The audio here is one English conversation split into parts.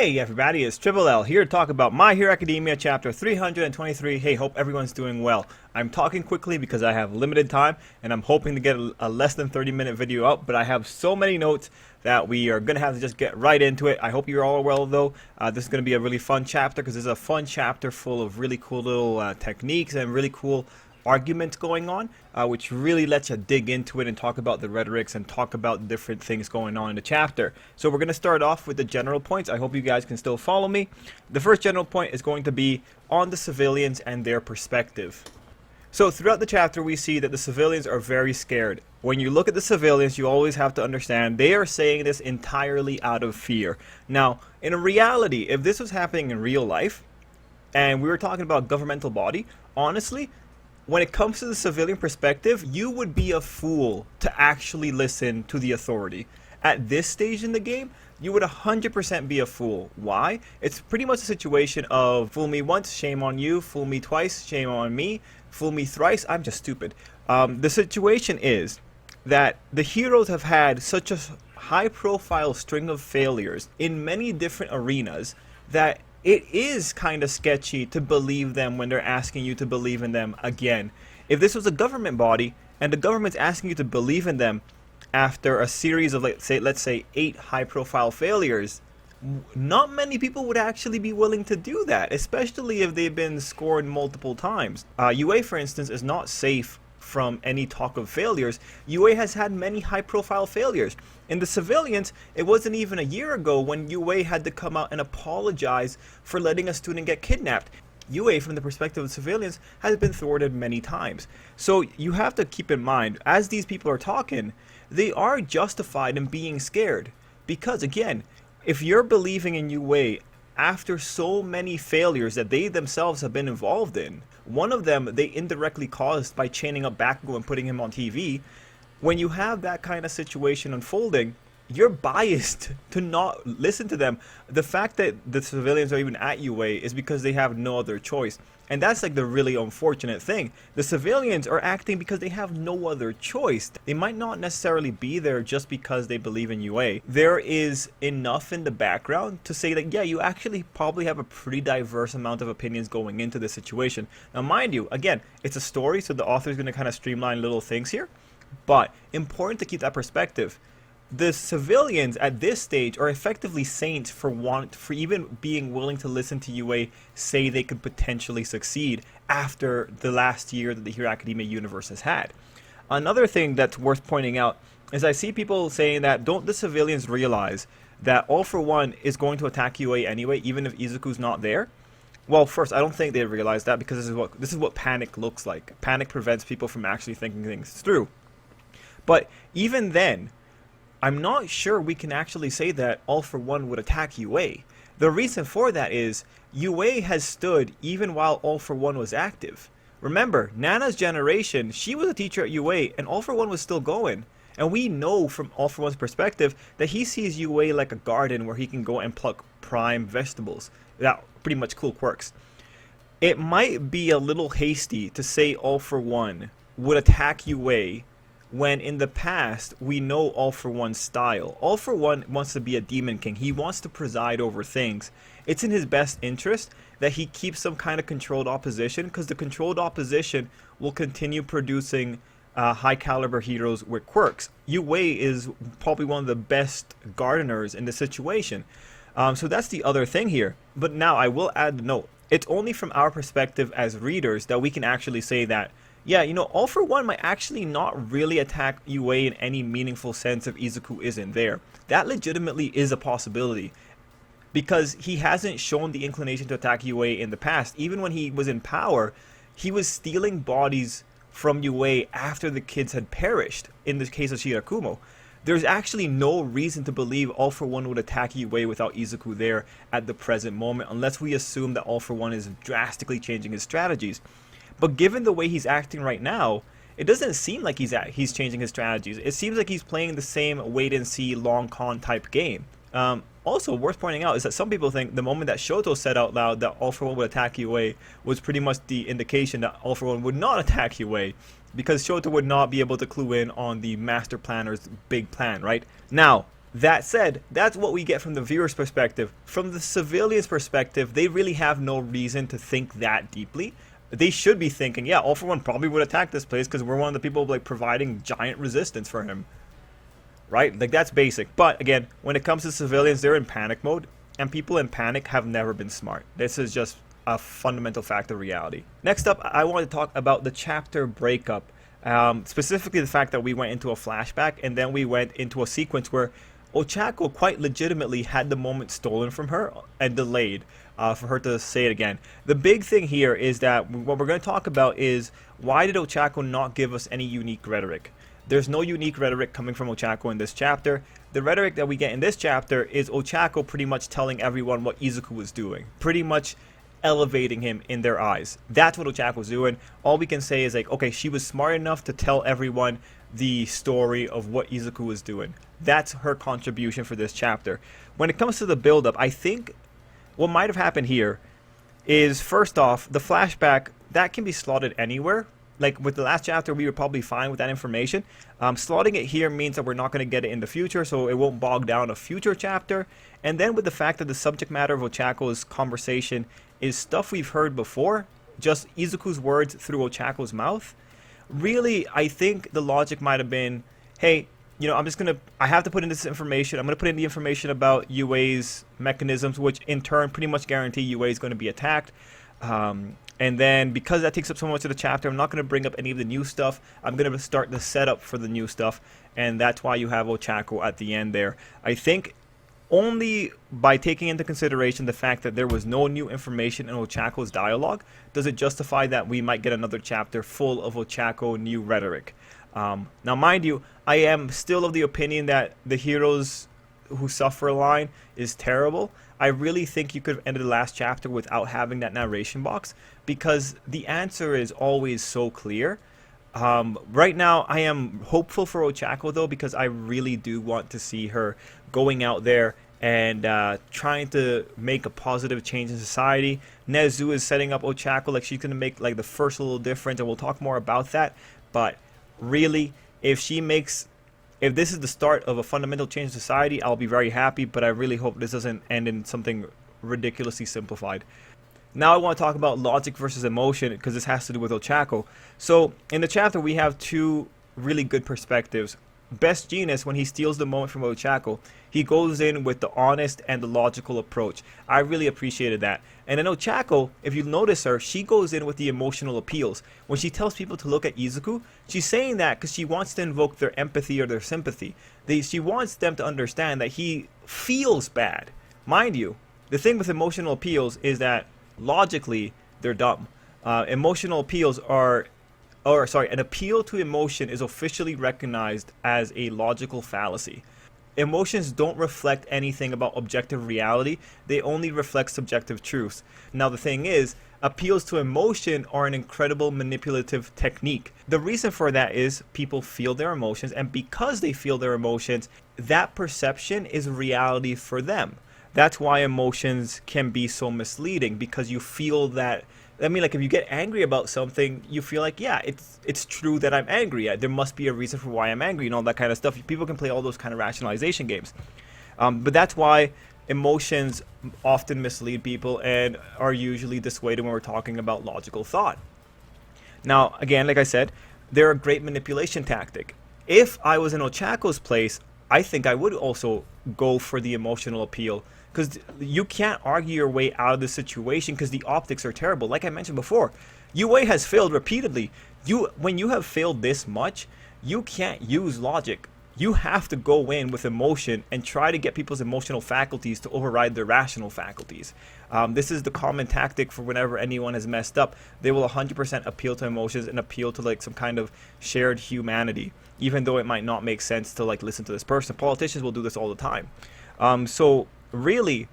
Hey everybody, it's Tripl-L here to talk about My Hero Academia chapter 323. Hey, hope everyone's doing well. I'm talking quickly because I have limited time and I'm hoping to get a less than 30-minute video up, but I have so many notes that we are going to have to just get right into it. I hope you're all well though. This is going to be a really fun chapter because this is a fun chapter full of really cool little techniques and really cool arguments going on, which really lets you dig into it and talk about the rhetorics and talk about different things going on in the chapter. So we're going to start off with the general points. I hope you guys can still follow me. The first general point is going to be on the civilians and their perspective. So throughout the chapter we see that the civilians are very scared. When you look at the civilians, you always have to understand they are saying this entirely out of fear. Now, in reality, if this was happening in real life and we were talking about a governmental body, honestly, when it comes to the civilian perspective, you would be a fool to actually listen to the authority. At this stage in the game, you would 100% be a fool. Why? It's pretty much a situation of fool me once, shame on you, fool me twice, shame on me, fool me thrice, I'm just stupid. The situation is that the heroes have had such a high profile string of failures in many different arenas that it is kind of sketchy to believe them when they're asking you to believe in them again. If this was a government body and the government's asking you to believe in them after a series of let's say 8 high profile failures, not many people would actually be willing to do that, especially if they've been scored multiple times. UA, for instance, is not safe from any talk of failures. UA has had many high profile failures. In the civilians, it wasn't even a year ago when UA had to come out and apologize for letting a student get kidnapped. UA, from the perspective of civilians, has been thwarted many times. So you have to keep in mind, as these people are talking, they are justified in being scared. Because again, if you're believing in UA after so many failures that they themselves have been involved in, one of them they indirectly caused by chaining up Bakugo and putting him on TV, when you have that kind of situation unfolding, you're biased to not listen to them. The fact that the civilians are even at UA is because they have no other choice. And that's like the really unfortunate thing. The civilians are acting because they have no other choice. They might not necessarily be there just because they believe in UA. There is enough in the background to say that, yeah, you actually probably have a pretty diverse amount of opinions going into this situation. Now, mind you, again, it's a story, so the author is going to kind of streamline little things here. But important to keep that perspective. The civilians at this stage are effectively saints for even being willing to listen to UA say they could potentially succeed after the last year that the Hero Academia universe has had. Another thing that's worth pointing out is I see people saying that don't the civilians realize that All For One is going to attack UA anyway, even if Izuku's not there? Well, first, I don't think they realize that because this is what panic looks like. Panic prevents people from actually thinking things through. But even then, I'm not sure we can actually say that All For One would attack UA. The reason for that is UA has stood even while All For One was active. Remember, Nana's generation, she was a teacher at UA and All For One was still going. And we know from All For One's perspective that he sees UA like a garden where he can go and pluck prime vegetables. That pretty much cool quirks. It might be a little hasty to say All For One would attack UA when in the past we know All For One's style. All For One wants to be a demon king. He wants to preside over things. It's in his best interest that he keeps some kind of controlled opposition, because the controlled opposition will continue producing high caliber heroes with quirks. UA is probably one of the best gardeners in the situation. So that's the other thing here. But now I will add the note. It's only from our perspective as readers that we can actually say that, yeah, you know, All For One might actually not really attack UA in any meaningful sense if Izuku isn't there. That legitimately is a possibility, because he hasn't shown the inclination to attack UA in the past. Even when he was in power, he was stealing bodies from UA after the kids had perished, in the case of Shirakumo. There's actually no reason to believe All For One would attack UA without Izuku there at the present moment, unless we assume that All For One is drastically changing his strategies. But given the way he's acting right now, it doesn't seem like he's changing his strategies. It seems like he's playing the same wait-and-see, long-con type game. Also, worth pointing out is that some people think the moment that Shoto said out loud that All For One would attack UA was pretty much the indication that All For One would not attack UA, because Shoto would not be able to clue in on the Master Planner's big plan, right? Now, That said, that's what we get from the viewer's perspective. From the civilian's perspective, they really have no reason to think that deeply. They should be thinking, yeah, All For One probably would attack this place because we're one of the people like providing giant resistance for him. Right? Like, that's basic. But again, when it comes to civilians, they're in panic mode, and people in panic have never been smart. This is just a fundamental fact of reality. Next up, I want to talk about the chapter Breakup. Specifically the fact that we went into a flashback and then we went into a sequence where Ochako quite legitimately had the moment stolen from her and delayed for her to say it again. The big thing here is that what we're going to talk about is, why did Ochako not give us any unique rhetoric? There's no unique rhetoric coming from Ochako in this chapter. The rhetoric that we get in this chapter is Ochako pretty much telling everyone what Izuku was doing. Pretty much elevating him in their eyes. That's what Ochako was doing. All we can say is like, okay, she was smart enough to tell everyone the story of what Izuku was doing. That's her contribution for this chapter. When it comes to the build-up, I think what might have happened here is, first off, the flashback, that can be slotted anywhere. Like with the last chapter, we were probably fine with that information. Slotting it here means that we're not going to get it in the future, so it won't bog down a future chapter. And then with the fact that the subject matter of Ochako's conversation is stuff we've heard before, just Izuku's words through Ochako's mouth, really, I think the logic might have been, hey, you know, I have to put in this information. I'm going to put in the information about UA's mechanisms, which in turn pretty much guarantee UA is going to be attacked. And then because that takes up so much of the chapter, I'm not going to bring up any of the new stuff. I'm going to start the setup for the new stuff. And that's why you have Ochako at the end there. I think only by taking into consideration the fact that there was no new information in Ochako's dialogue does it justify that we might get another chapter full of Ochako new rhetoric. Now, mind you, I am still of the opinion that the heroes who suffer line is terrible. I really think you could have ended the last chapter without having that narration box, because the answer is always so clear. Right now, I am hopeful for Ochako, though, because I really do want to see her going out there and trying to make a positive change in society. Nezu is setting up Ochako like she's going to make like the first little difference, and we'll talk more about that. But really, if this is the start of a fundamental change in society, I'll be very happy, but I really hope this doesn't end in something ridiculously simplified. Now I want to talk about logic versus emotion, because this has to do with Ochako. So in the chapter, we have two really good perspectives. Best Jeanist, when he steals the moment from Ochako, he goes in with the honest and the logical approach. I really appreciated that. And then Ochako, if you notice her, she goes in with the emotional appeals. When she tells people to look at Izuku, she's saying that because she wants to invoke their empathy or their sympathy. She wants them to understand that he feels bad. Mind you, the thing with emotional appeals is that logically, they're dumb. Emotional appeals an appeal to emotion is officially recognized as a logical fallacy. Emotions don't reflect anything about objective reality. They only reflect subjective truths. Now the thing is, appeals to emotion are an incredible manipulative technique. The reason for that is people feel their emotions, and because they feel their emotions, that perception is reality for them. That's why emotions can be so misleading, because you feel that. I mean, like, if you get angry about something, you feel like, yeah, it's true that I'm angry. There must be a reason for why I'm angry and all that kind of stuff. People can play all those kind of rationalization games. But that's why emotions often mislead people and are usually dissuaded when we're talking about logical thought. Now, again, like I said, they're a great manipulation tactic. If I was in Ochako's place, I think I would also go for the emotional appeal, because you can't argue your way out of the situation because the optics are terrible. Like I mentioned before, UA has failed repeatedly. When you have failed this much, you can't use logic. You have to go in with emotion and try to get people's emotional faculties to override their rational faculties. This is the common tactic for whenever anyone has messed up. They will 100% appeal to emotions and appeal to like some kind of shared humanity, even though it might not make sense to like listen to this person. Politicians will do this all the time. So really,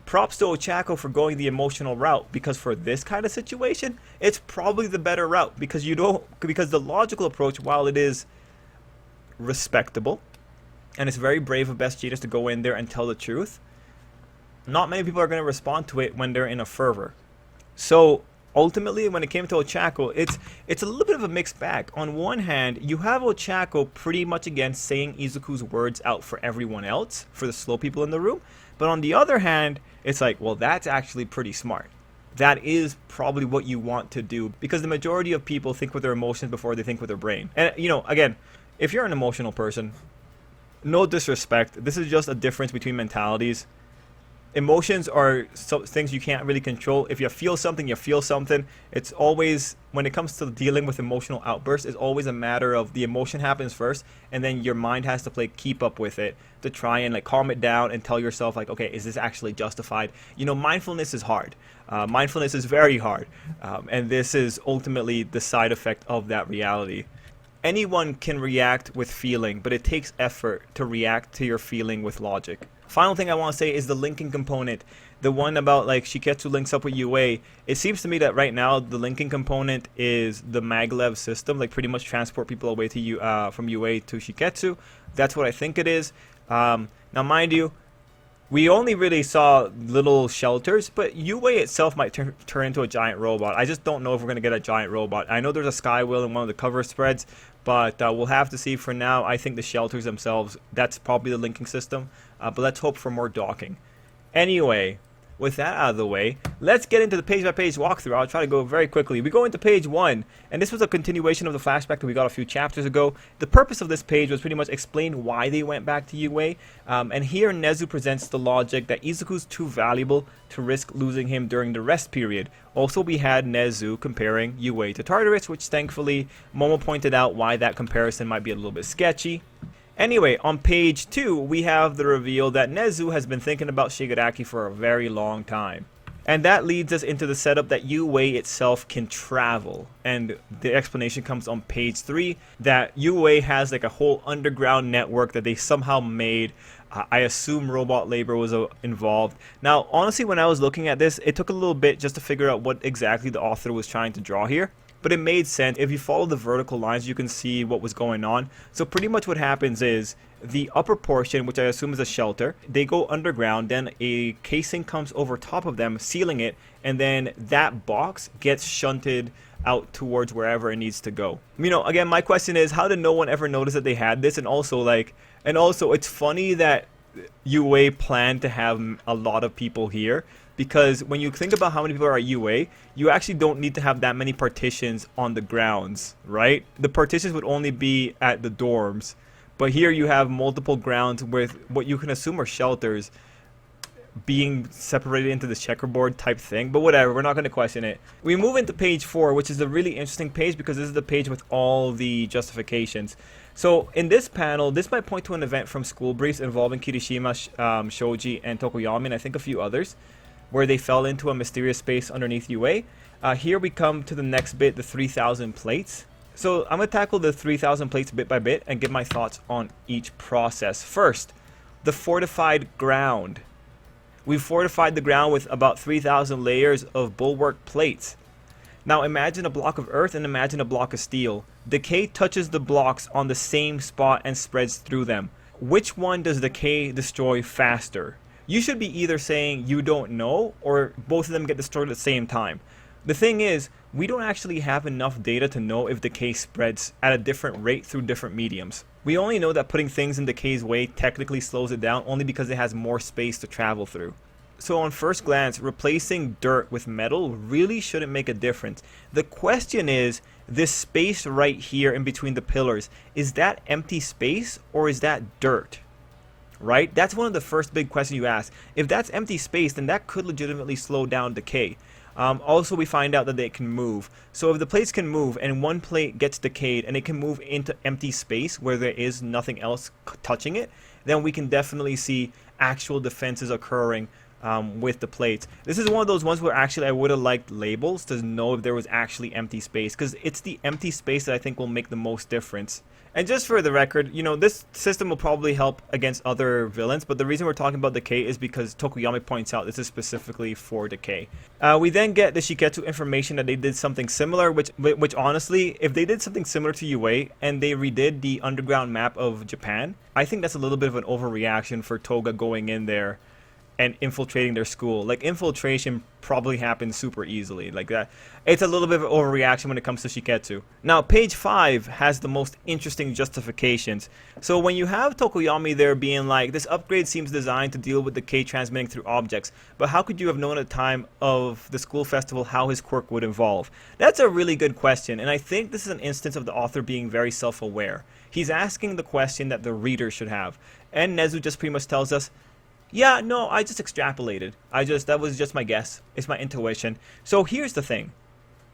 props to Ochako for going the emotional route, because for this kind of situation, it's probably the better route, because the logical approach, while it is respectable and it's very brave of Best Jeanist to go in there and tell the truth, not many people are going to respond to it when they're in a fervor. So ultimately, when it came to Ochako, it's a little bit of a mixed bag. On one hand, you have Ochako pretty much again saying Izuku's words out for everyone else, for the slow people in the room. But on the other hand, it's like, well, that's actually pretty smart. That is probably what you want to do, because the majority of people think with their emotions before they think with their brain. And, you know, again, if you're an emotional person, no disrespect, this is just a difference between mentalities. Emotions are things you can't really control. If you feel something, you feel something. It's always, when it comes to dealing with emotional outbursts, it's always a matter of the emotion happens first, and then your mind has to play keep up with it to try and like calm it down and tell yourself like, okay, is this actually justified? You know, mindfulness is hard. Mindfulness is very hard, and this is ultimately the side effect of that reality. Anyone can react with feeling, but it takes effort to react to your feeling with logic. Final thing I want to say is the linking component. The one about like Shiketsu links up with UA. It seems to me that right now the linking component is the maglev system, like pretty much transport people away to from UA to Shiketsu. That's what I think it is. Now mind you, we only really saw little shelters, but UA itself might turn into a giant robot. I just don't know if we're going to get a giant robot. I know there's a sky wheel in one of the cover spreads, but we'll have to see. For now, I think the shelters themselves, that's probably the linking system. But let's hope for more docking. Anyway, with that out of the way, let's get into the page-by-page walkthrough. I'll try to go very quickly. We go into page 1, and this was a continuation of the flashback that we got a few chapters ago. The purpose of this page was pretty much explain why they went back to UA. And here Nezu presents the logic that Izuku's too valuable to risk losing him during the rest period. Also, we had Nezu comparing UA to Tartarus, which thankfully Momo pointed out why that comparison might be a little bit sketchy. Anyway, on page 2, we have the reveal that Nezu has been thinking about Shigaraki for a very long time. And that leads us into the setup that UA itself can travel. And the explanation comes on page 3, that UA has like a whole underground network that they somehow made. I assume robot labor was involved. Now, honestly, when I was looking at this, it took a little bit just to figure out what exactly the author was trying to draw here. But it made sense. If you follow the vertical lines, you can see what was going on. So pretty much what happens is the upper portion, which I assume is a shelter, they go underground, then a casing comes over top of them, sealing it, and then that box gets shunted out towards wherever it needs to go. You know, again, my question is, how did no one ever notice that they had this? And also it's funny that UA planned to have a lot of people here, because when you think about how many people are at UA, you actually don't need to have that many partitions on the grounds, right? The partitions would only be at the dorms, but here you have multiple grounds with what you can assume are shelters being separated into this checkerboard type thing. But whatever, we're not going to question it. We move into page 4, which is a really interesting page because this is the page with all the justifications. So in this panel, this might point to an event from School Briefs involving Kirishima, Shoji, and Tokoyami, and I think a few others, where they fell into a mysterious space underneath UA. Here we come to the next bit, the 3,000 plates. So I'm going to tackle the 3,000 plates bit by bit and give my thoughts on each process. First, the fortified ground. We've fortified the ground with about 3,000 layers of bulwark plates. Now imagine a block of earth and imagine a block of steel. Decay touches the blocks on the same spot and spreads through them. Which one does decay destroy faster? You should be either saying you don't know, or both of them get destroyed at the same time. The thing is, we don't actually have enough data to know if decay spreads at a different rate through different mediums. We only know that putting things in decay's way technically slows it down only because it has more space to travel through. So on first glance, replacing dirt with metal really shouldn't make a difference. The question is, this space right here in between the pillars, is that empty space or is that dirt? Right? That's one of the first big questions you ask. If that's empty space, then that could legitimately slow down decay. Also, we find out that they can move. So if the plates can move and one plate gets decayed and it can move into empty space where there is nothing else touching it, then we can definitely see actual defenses occurring with the plates. This is one of those ones where actually I would have liked labels to know if there was actually empty space, because it's the empty space that I think will make the most difference. And just for the record, you know, this system will probably help against other villains, but the reason we're talking about decay is because Tokoyami points out this is specifically for decay. We then get the Shiketsu information that they did something similar, which honestly, if they did something similar to UA and they redid the underground map of Japan, I think that's a little bit of an overreaction for Toga going in there and infiltrating their school. Like, infiltration probably happens super easily. Like that, it's a little bit of an overreaction when it comes to Shiketsu. Now, page 5 has the most interesting justifications. So when you have Tokoyami there being like, this upgrade seems designed to deal with decay transmitting through objects, but how could you have known at the time of the school festival how his quirk would evolve? That's a really good question, and I think this is an instance of the author being very self-aware. He's asking the question that the reader should have, and Nezu just pretty much tells us, yeah, no, I just extrapolated. That was just my guess. It's my intuition. So here's the thing.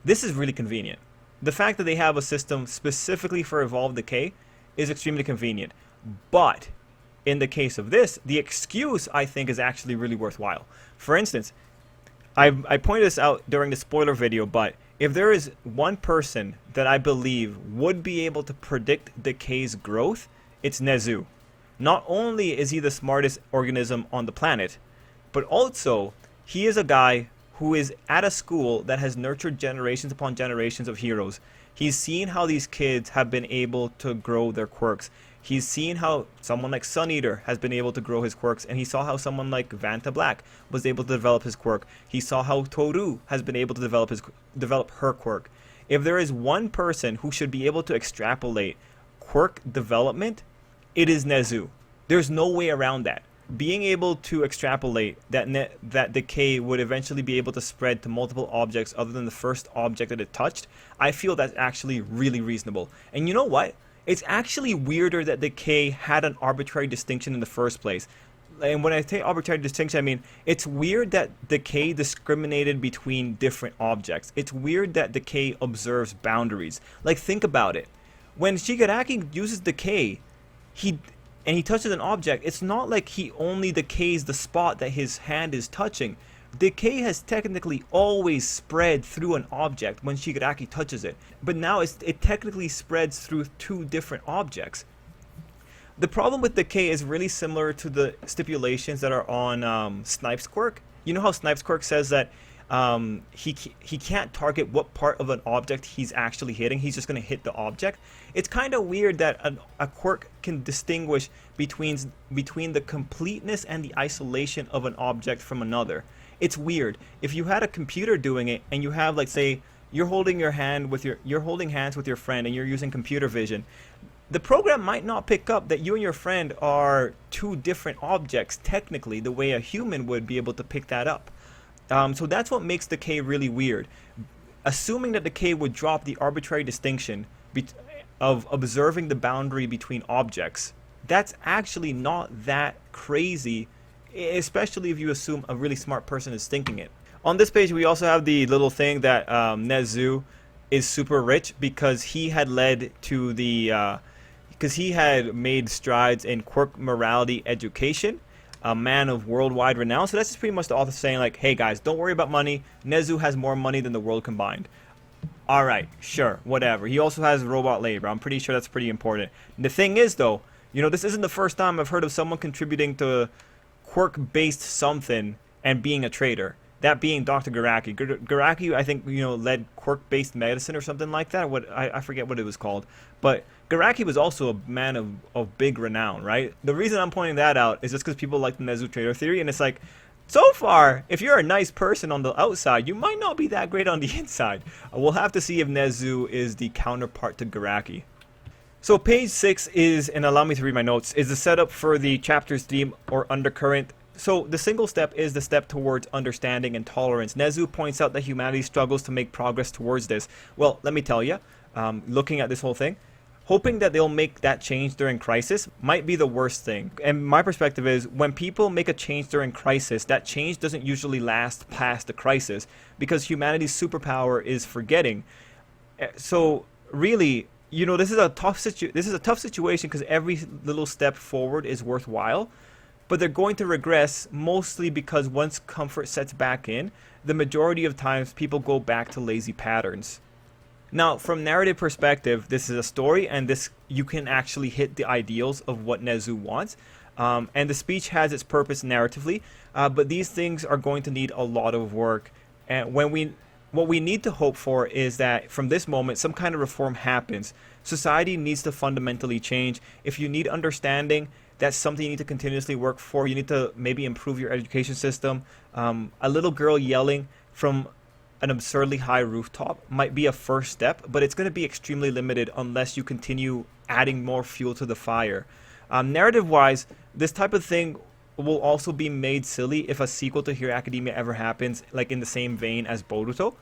This is really convenient. The fact that they have a system specifically for evolved decay is extremely convenient. But in the case of this, the excuse, I think, is actually really worthwhile. For instance, I pointed this out during the spoiler video, but if there is one person that I believe would be able to predict decay's growth, it's Nezu. Not only is he the smartest organism on the planet, but also he is a guy who is at a school that has nurtured generations upon generations of heroes. He's seen how these kids have been able to grow their quirks. He's seen how someone like Sun Eater has been able to grow his quirks, and he saw how someone like Vanta Black was able to develop his quirk. He saw how Toru has been able to develop her quirk. If there is one person who should be able to extrapolate quirk development, it is Nezu. There's no way around that. Being able to extrapolate that decay would eventually be able to spread to multiple objects other than the first object that it touched, I feel that's actually really reasonable. And you know what? It's actually weirder that decay had an arbitrary distinction in the first place. And when I say arbitrary distinction, I mean it's weird that decay discriminated between different objects. It's weird that decay observes boundaries. Like, think about it. When Shigaraki uses decay, he touches an object, it's not like he only decays the spot that his hand is touching. Decay has technically always spread through an object when Shigaraki touches it, but now it technically spreads through two different objects. The problem with decay is really similar to the stipulations that are on Snipe's quirk. You know how Snipe's quirk says that he can't target what part of an object he's actually hitting, he's just going to hit the object. It's kind of weird that a quirk can distinguish between the completeness and the isolation of an object from another. It's weird. If you had a computer doing it and you have, like, say you're holding hands with your friend and you're using computer vision, the program might not pick up that you and your friend are two different objects technically the way a human would be able to pick that up. So that's what makes decay really weird. Assuming that decay would drop the arbitrary distinction of observing the boundary between objects, that's actually not that crazy, especially if you assume a really smart person is thinking it. On this page, we also have the little thing that Nezu is super rich because he had led to the because he had made strides in quirk morality education, a man of worldwide renown. So that's just pretty much the author saying, like, hey guys, don't worry about money. Nezu has more money than the world combined. Alright, sure, whatever. He also has robot labor. I'm pretty sure that's pretty important. The thing is, though, you know, this isn't the first time I've heard of someone contributing to quirk-based something and being a traitor. That being Dr. Garaki. Garaki, I think, you know, led quirk-based medicine or something like that. I forget what it was called. But Garaki was also a man of big renown, right? The reason I'm pointing that out is just because people like the Nezu traitor theory, and it's like, so far, if you're a nice person on the outside, you might not be that great on the inside. We'll have to see if Nezu is the counterpart to Garaki. So page 6 is, and allow me to read my notes, is the setup for the chapter's theme or undercurrent. So the single step is the step towards understanding and tolerance. Nezu points out that humanity struggles to make progress towards this. Well, let me tell you, looking at this whole thing, hoping that they'll make that change during crisis might be the worst thing. And my perspective is, when people make a change during crisis, that change doesn't usually last past the crisis because humanity's superpower is forgetting. So really, you know, this is a tough situation because every little step forward is worthwhile. But they're going to regress mostly because once comfort sets back in, the majority of times people go back to lazy patterns. Now, from narrative perspective, this is a story, and this you can actually hit the ideals of what Nezu wants. And the speech has its purpose narratively, but these things are going to need a lot of work. And what we need to hope for is that from this moment, some kind of reform happens. Society needs to fundamentally change. If you need understanding, that's something you need to continuously work for. You need to maybe improve your education system. A little girl yelling from an absurdly high rooftop might be a first step, but it's going to be extremely limited unless you continue adding more fuel to the fire. Narrative wise, this type of thing will also be made silly if a sequel to Hero Academia ever happens, like in the same vein as Boruto.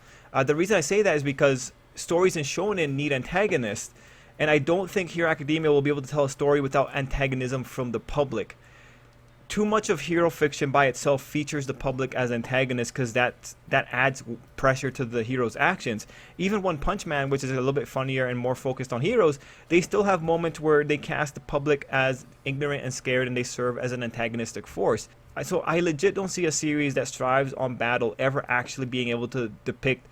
The reason I say that is because stories in shonen need antagonists, and I don't think Hero Academia will be able to tell a story without antagonism from the public. Too much of hero fiction by itself features the public as antagonists because that adds pressure to the hero's actions. Even One Punch Man, which is a little bit funnier and more focused on heroes, they still have moments where they cast the public as ignorant and scared, and they serve as an antagonistic force. So I legit don't see a series that strives on battle ever actually being able to depict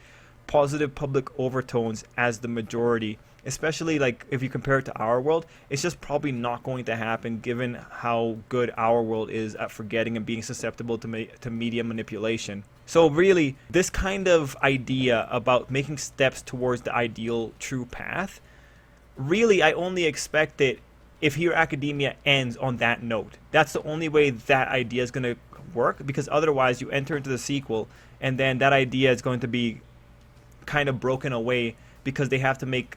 positive public overtones as the majority. Especially like if you compare it to our world, it's just probably not going to happen given how good our world is at forgetting and being susceptible to media manipulation. So really, this kind of idea about making steps towards the ideal true path, really I only expect it if Hero Academia ends on that note. That's the only way that idea is going to work, because otherwise you enter into the sequel and then that idea is going to be kind of broken away because they have to make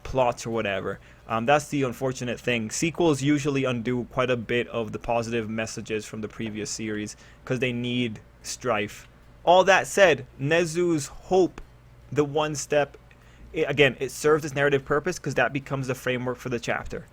plots or whatever. That's the unfortunate thing. Sequels usually undo quite a bit of the positive messages from the previous series because they need strife. All that said, Nezu's hope, the one step, again, it serves its narrative purpose because that becomes the framework for the chapter.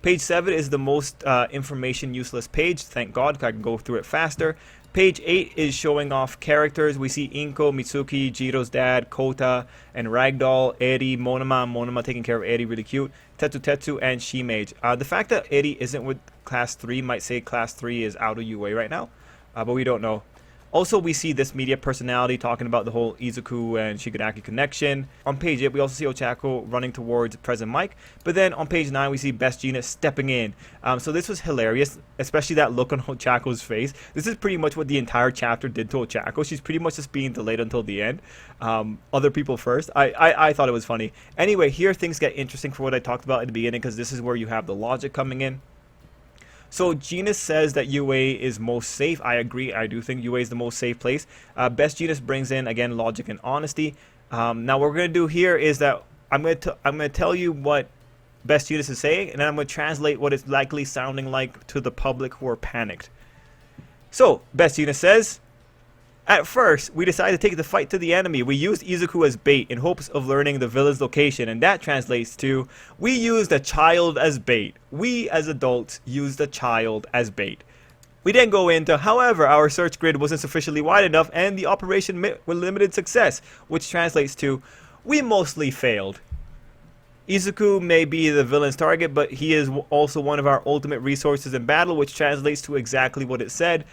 Page 7 is the most information useless page. Thank God, I can go through it faster. Page 8 is showing off characters. We see Inko, Mitsuki, Jiro's dad, Kota, and Ragdoll, Eri, Monoma taking care of Eri, really cute, Tetsu, and Shimage. The fact that Eri isn't with Class 3 might say Class 3 is out of UA right now, but we don't know. Also, we see this media personality talking about the whole Izuku and Shigaraki connection. On page 8, we also see Ochako running towards present Mike. But then on page 9, we see Best Jeanist stepping in. So this was hilarious, especially that look on Ochako's face. This is pretty much what the entire chapter did to Ochako. She's pretty much just being delayed until the end. Other people first. I thought it was funny. Anyway, here things get interesting for what I talked about at the beginning, because this is where you have the logic coming in. So Jeanist says that UA is most safe. I agree. I do think UA is the most safe place. Best Jeanist brings in, again, logic and honesty. Now what we're going to do here is that I'm going to tell you what Best Jeanist is saying, and then I'm going to translate what it's likely sounding like to the public who are panicked. So Best Jeanist says, at first, we decided to take the fight to the enemy. We used Izuku as bait in hopes of learning the villain's location, and that translates to, we used a child as bait. We, as adults, used a child as bait. We then go into, however, our search grid wasn't sufficiently wide enough, and the operation met with limited success, which translates to, we mostly failed. Izuku may be the villain's target, but he is also one of our ultimate resources in battle, which translates to exactly what it said.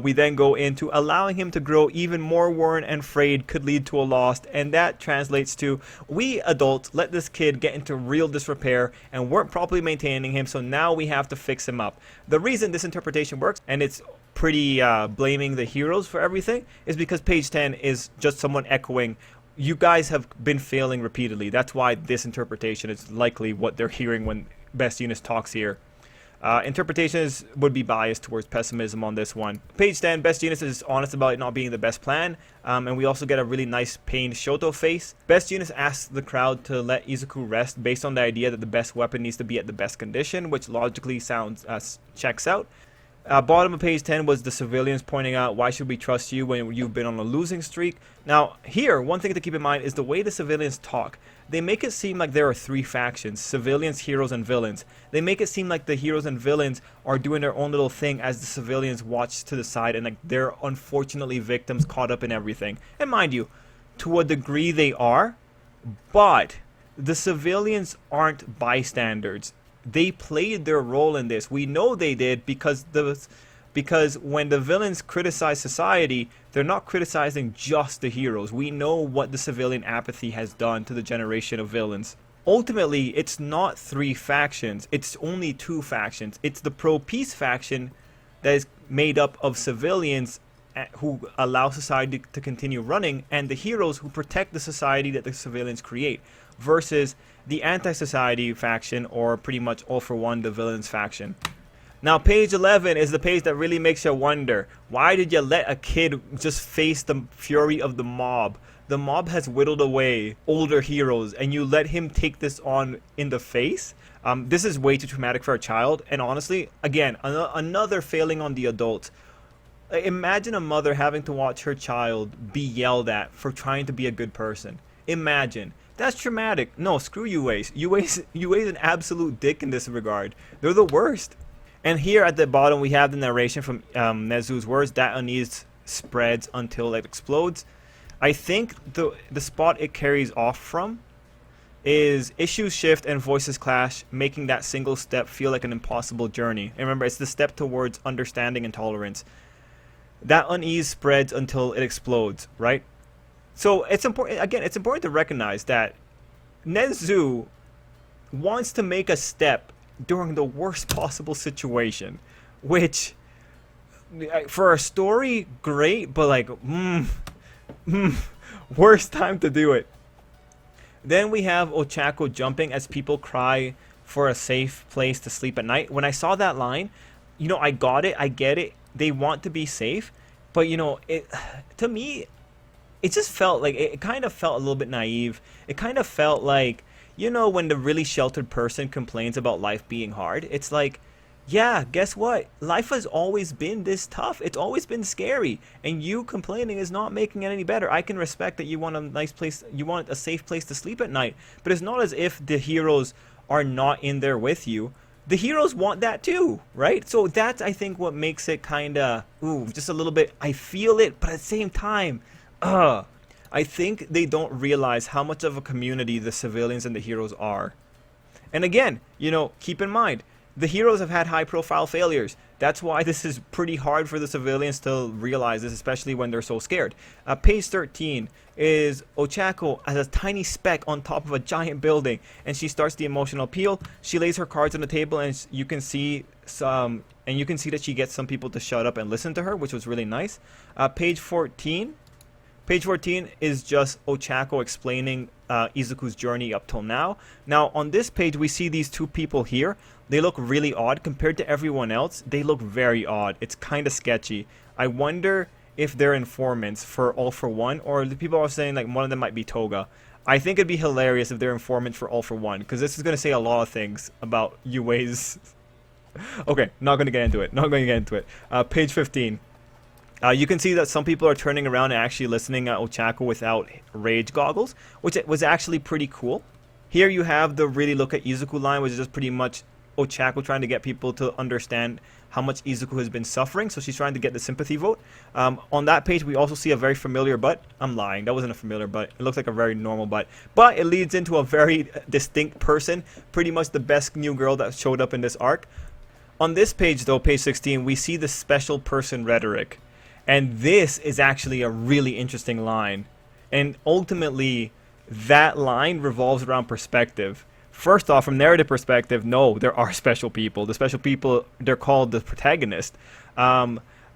We then go into allowing him to grow even more worn and frayed could lead to a loss, and that translates to we adults let this kid get into real disrepair and weren't properly maintaining him, so now we have to fix him up. The reason this interpretation works, and it's pretty blaming the heroes for everything, is because page 10 is just someone echoing, you guys have been failing repeatedly. That's why this interpretation is likely what they're hearing when Best Jeanist talks here. Interpretations would be biased towards pessimism on this one. Page 10, Best Jeanist is honest about it not being the best plan, and we also get a really nice pained Shoto face. Best Jeanist asks the crowd to let Izuku rest based on the idea that the best weapon needs to be at the best condition, which logically sounds checks out. Bottom of page 10 was the civilians pointing out, why should we trust you when you've been on a losing streak? Now, here, one thing to keep in mind is the way the civilians talk. They make it seem like there are three factions, civilians, heroes, and villains. They make it seem like the heroes and villains are doing their own little thing as the civilians watch to the side, and like they're unfortunately victims caught up in everything. And mind you, to a degree they are, but the civilians aren't bystanders. They played their role in this. We know they did because when the villains criticize society, they're not criticizing just the heroes. We know what the civilian apathy has done to the generation of villains. Ultimately, it's not three factions. It's only two factions. It's the pro-peace faction that is made up of civilians who allow society to continue running, and the heroes who protect the society that the civilians create, versus the anti-society faction, or pretty much all for one, the villains faction. Now, page 11 is the page that really makes you wonder, why did you let a kid just face the fury of the mob? The mob has whittled away older heroes, and you let him take this on in the face? This is way too traumatic for a child, and honestly, again, another failing on the adults. Imagine a mother having to watch her child be yelled at for trying to be a good person. Imagine. That's traumatic. No, screw UAs. UA's an absolute dick in this regard. They're the worst. And here at the bottom we have the narration from Nezu's words, that unease spreads until it explodes. I think the spot it carries off from is issues shift and voices clash, making that single step feel like an impossible journey. And remember, it's the step towards understanding and tolerance. That unease spreads until it explodes, right? So it's important, again, it's important to recognize that Nezu wants to make a step during the worst possible situation, which for a story, great, but like, worst time to do it. Then we have Ochako jumping as people cry for a safe place to sleep at night. When I saw that line, you know, I got it, I get it. They want to be safe, but you know, to me, it just felt like, it kind of felt a little bit naive. It kind of felt like, you know, when the really sheltered person complains about life being hard, it's like, yeah, guess what? Life has always been this tough. It's always been scary. And you complaining is not making it any better. I can respect that you want a nice place, you want a safe place to sleep at night. But it's not as if the heroes are not in there with you. The heroes want that too, right? So that's, I think, what makes it kind of, just a little bit, I feel it, but at the same time, I think they don't realize how much of a community the civilians and the heroes are. And again, you know, keep in mind, the heroes have had high profile failures. That's why this is pretty hard for the civilians to realize this, especially when they're so scared. Page 13 is Ochako as a tiny speck on top of a giant building, and she starts the emotional appeal. She lays her cards on the table, and you can see that she gets some people to shut up and listen to her, which was really nice. Page 14 is just Ochako explaining Izuku's journey up till now. Now, on this page, we see these two people here. They look really odd compared to everyone else. They look very odd. It's kind of sketchy. I wonder if they're informants for All For One, or the people are saying like one of them might be Toga. I think it'd be hilarious if they're informants for All For One, because this is going to say a lot of things about Yue's. Okay, not going to get into it. Page 15. You can see that some people are turning around and actually listening at Ochako without rage goggles, which was actually pretty cool. Here you have the really look at Izuku line, which is just pretty much Ochako trying to get people to understand how much Izuku has been suffering, so she's trying to get the sympathy vote. On that page, we also see a very familiar butt. I'm lying, that wasn't a familiar butt. It looks like a very normal butt. But it leads into a very distinct person, pretty much the best new girl that showed up in this arc. On this page, though, page 16, we see the special person Rhetoric. And this is actually a really interesting line. And ultimately, that line revolves around perspective. First off, from narrative perspective, no, there are special people. The special people, they're called the protagonist.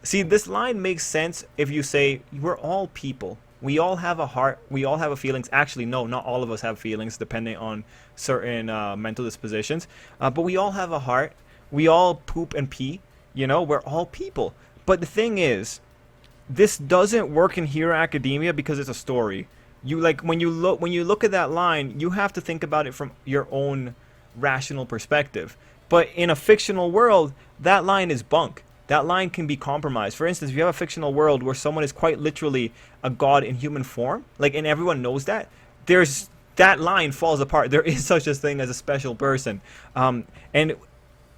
See, this line makes sense if you say, we're all people. We all have a heart. We all have feelings. Actually, no, not all of us have feelings, depending on certain mental dispositions. But we all have a heart. We all poop and pee. You know, we're all people. But the thing is, this doesn't work in Hero Academia because it's a story. You like when you look at that line, you have to think about it from your own rational perspective. But in a fictional world, that line is bunk. That line can be compromised. For instance, if you have a fictional world where someone is quite literally a god in human form, like, and everyone knows that, that line falls apart. There is such a thing as a special person, and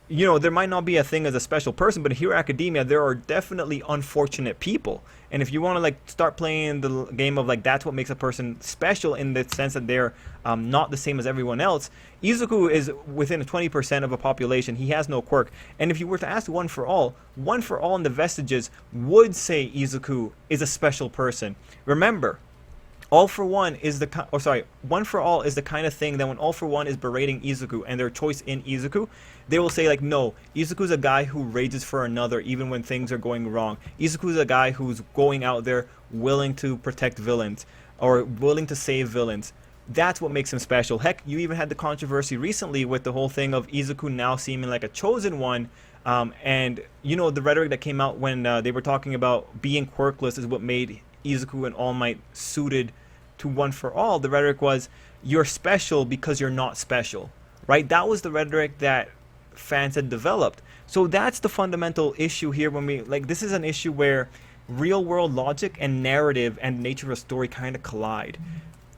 you know, there might not be a thing as a special person, but in Hero Academia, there are definitely unfortunate people. And if you want to like start playing the game of like that's what makes a person special in the sense that they're not the same as everyone else, Izuku is within 20% of a population. He has no quirk. And if you were to ask One For All in the Vestiges would say Izuku is a special person. Remember, One For All is the kind of thing that when All For One is berating Izuku and their choice in Izuku, they will say like, no, Izuku's a guy who rages for another even when things are going wrong. Izuku's a guy who's going out there willing to protect villains or willing to save villains. That's what makes him special. Heck, you even had the controversy recently with the whole thing of Izuku now seeming like a chosen one And you know, the rhetoric that came out when they were talking about being quirkless is what made Izuku and All Might suited to One for All. The rhetoric was, you're special because you're not special, right? That was the rhetoric that fans had developed. So that's the fundamental issue here. When we, like, this is an issue where real world logic and narrative and nature of a story kind of collide.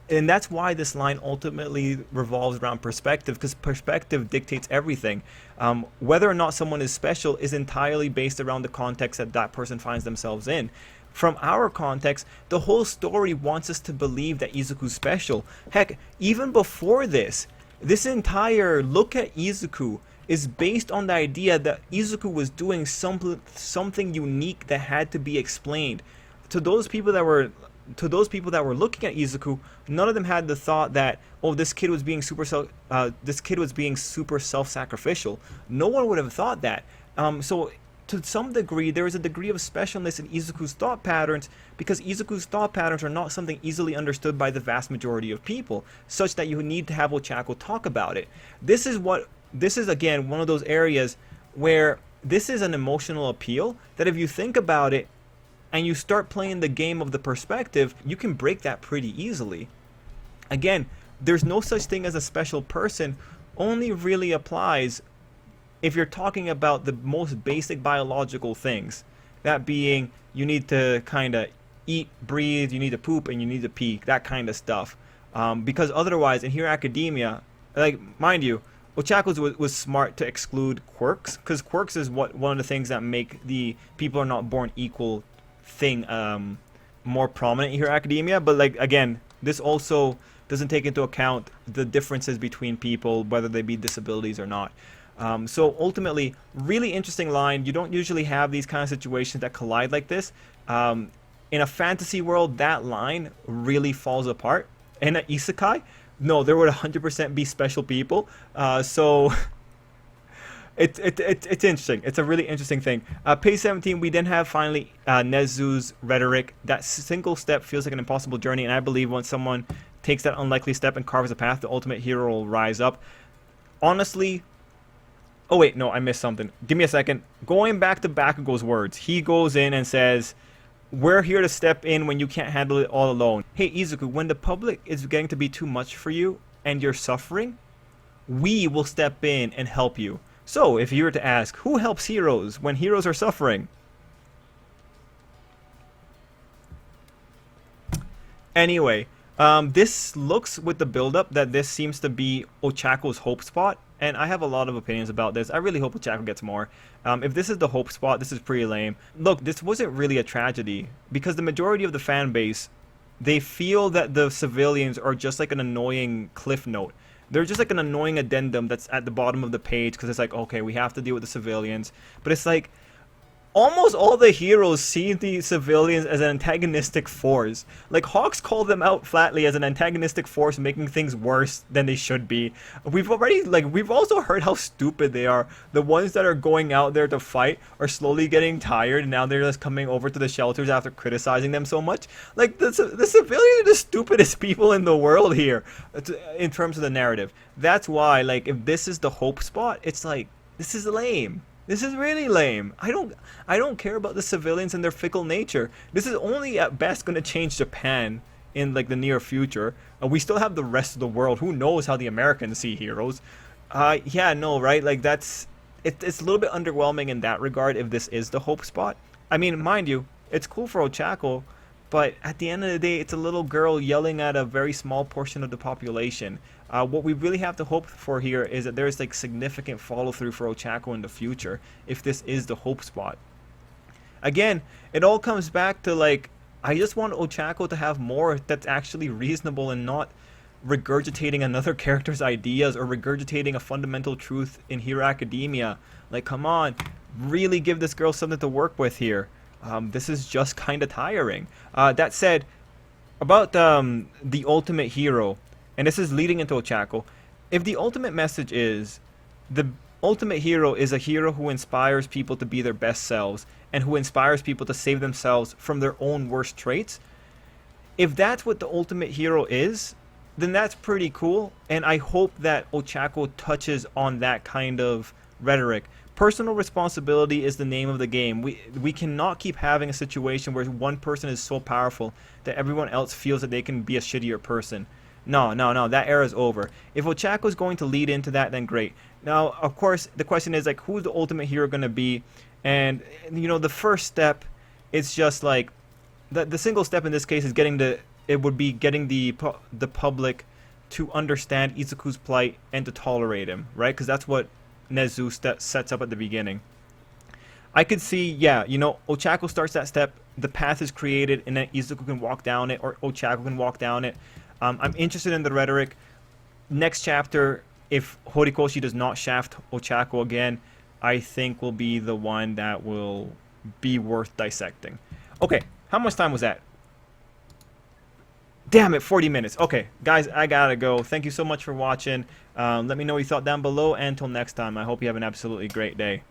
And that's why this line ultimately revolves around perspective, because perspective dictates everything. Whether or not someone is special is entirely based around the context that that person finds themselves in. From our context, the whole story wants us to believe that Izuku's special. Heck, even before this entire look at Izuku is based on the idea that Izuku was doing something unique that had to be explained. To those people that were looking at Izuku, none of them had the thought that, oh, this kid was being super self-sacrificial. No one would have thought that. So to some degree, there is a degree of specialness in Izuku's thought patterns, because Izuku's thought patterns are not something easily understood by the vast majority of people, such that you need to have Ochako talk about it. This is again one of those areas where this is an emotional appeal that, if you think about it and you start playing the game of the perspective, you can break that pretty easily. Again, there's no such thing as a special person, only really applies if you're talking about the most basic biological things. That being, you need to kind of eat, breathe, you need to poop, and you need to pee, that kind of stuff. Because otherwise, in Hero Academia, like, mind you, Ochako's was smart to exclude quirks, because quirks is one of the things that make the people are not born equal thing more prominent in Hero Academia. But, like, again, this also doesn't take into account the differences between people, whether they be disabilities or not. So ultimately, really interesting line. You don't usually have these kind of situations that collide like this. In a fantasy world, that line really falls apart. In an isekai, no, there would 100% be special people. So it's interesting. It's a really interesting thing. Page 17, we then have finally Nezu's Rhetoric. That single step feels like an impossible journey, and I believe once someone takes that unlikely step and carves a path, the ultimate hero will rise up. Honestly, oh wait, no, I missed something. Give me a second. Going back to Bakugo's words, he goes in and says, we're here to step in when you can't handle it all alone. Hey Izuku, when the public is getting to be too much for you and you're suffering, we will step in and help you. So, if you were to ask, who helps heroes when heroes are suffering? Anyway, this looks, with the build-up, that this seems to be Ochako's hope spot. And I have a lot of opinions about this. I really hope Ochako gets more. If this is the hope spot, this is pretty lame. Look, this wasn't really a tragedy, because the majority of the fan base, they feel that the civilians are just like an annoying cliff note. They're just like an annoying addendum that's at the bottom of the page, because it's like, okay, we have to deal with the civilians. But it's like, almost all the heroes see the civilians as an antagonistic force. Like, Hawks called them out flatly as an antagonistic force, making things worse than they should be. We've also heard how stupid they are. The ones that are going out there to fight are slowly getting tired, and now they're just coming over to the shelters after criticizing them so much. Like, the civilians are the stupidest people in the world here, in terms of the narrative. That's why, like, if this is the hope spot, it's like, this is lame. This is really lame. I don't care about the civilians and their fickle nature. This is only at best going to change Japan in like the near future. We still have the rest of the world. Who knows how the Americans see heroes? Yeah, no, right? Like it's a little bit underwhelming in that regard if this is the hope spot. I mean, mind you, it's cool for Ochako, but at the end of the day, it's a little girl yelling at a very small portion of the population. What we really have to hope for here is that there's like significant follow through for Ochako in the future if this is the hope spot. Again, it all comes back to like, I just want Ochako to have more that's actually reasonable and not regurgitating another character's ideas or regurgitating a fundamental truth in Hero Academia. Like, come on, really give this girl something to work with here. This is just kind of tiring. That said, about the ultimate hero, and this is leading into Ochako, if the ultimate message is the ultimate hero is a hero who inspires people to be their best selves and who inspires people to save themselves from their own worst traits, if that's what the ultimate hero is, then that's pretty cool, and I hope that Ochako touches on that kind of rhetoric. Personal responsibility is the name of the game. We cannot keep having a situation where one person is so powerful that everyone else feels that they can be a shittier person. No, no, no, that era is over. If Ochako is going to lead into that, then great. Now, of course, the question is, like, who's the ultimate hero going to be? And, you know, the first step is just like, the single step in this case is getting the public to understand Izuku's plight and to tolerate him, right? Because that's what Nezu sets up at the beginning. I could see, yeah, you know, Ochako starts that step, the path is created, and then Izuku can walk down it, or Ochako can walk down it. I'm interested in the rhetoric. Next chapter, if Horikoshi does not shaft Ochako again, I think will be the one that will be worth dissecting. Okay, how much time was that? Damn it, 40 minutes. Okay, guys, I gotta go. Thank you so much for watching. Let me know what you thought down below, and until next time, I hope you have an absolutely great day.